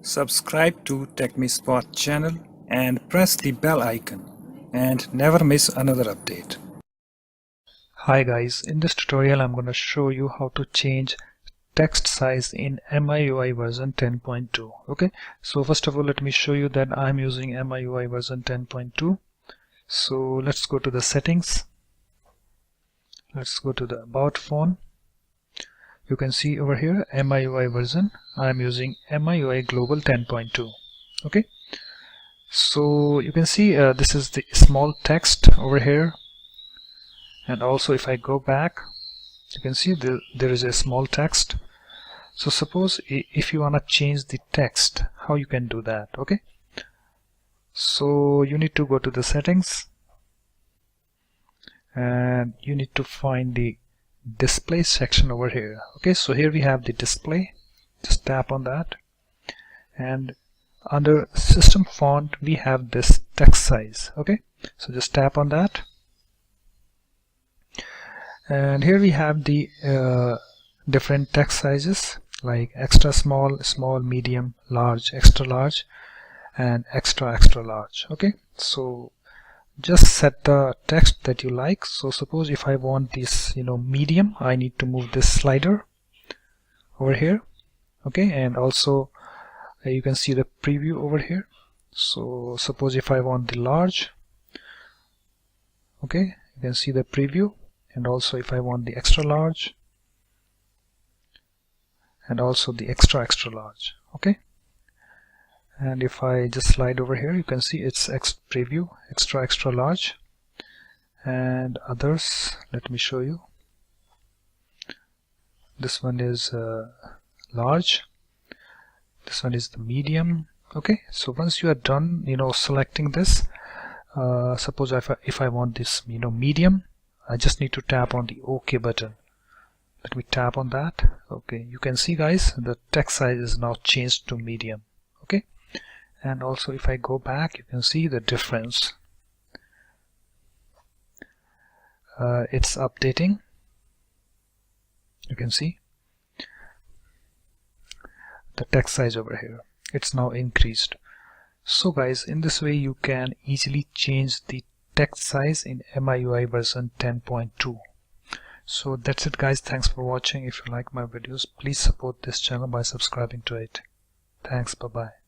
Subscribe to TechMeSpot channel and press the bell icon and never miss another update. Hi guys, in this tutorial I'm going to show you how to change text size in MIUI version 10.2. Okay, so first of all let me show you that I'm using MIUI version 10.2. So let's go to the settings. Let's go to the about phone. You can see over here MIUI version. I'm using MIUI global 10.2. okay, so you can see this is the small text over here, and also if I go back you can see there is a small text. So suppose if you want to change the text, how you can do that? Okay, so you need to go to the settings and you need to find the display section over here. Okay, so here we have the display. Just tap on that, and under system font we have this text size. Okay, so just tap on that, and here we have the different text sizes like extra small, small, medium, large, extra large, and extra large. Okay, so just set the text that you like. So suppose if I want this medium, I need to move this slider over here. Okay, and also you can see the preview over here. So suppose if I want the large, okay, you can see the preview, and also if I want the extra large and also the extra large. Okay, and if I just slide over here you can see it's preview, extra large, and others. Let me show you. This one is large, this one is the medium. Okay, so once you are done selecting this, suppose if I want this medium, I just need to tap on the OK button. Let me tap on that. Okay, you can see guys, the text size is now changed to medium. Okay, and also if I go back you can see the difference. It's updating. You can see the text size over here, it's now increased. So guys, in this way you can easily change the text size in MIUI version 10.2. So that's it guys, thanks for watching. If you like my videos, please support this channel by subscribing to it. Thanks, bye bye.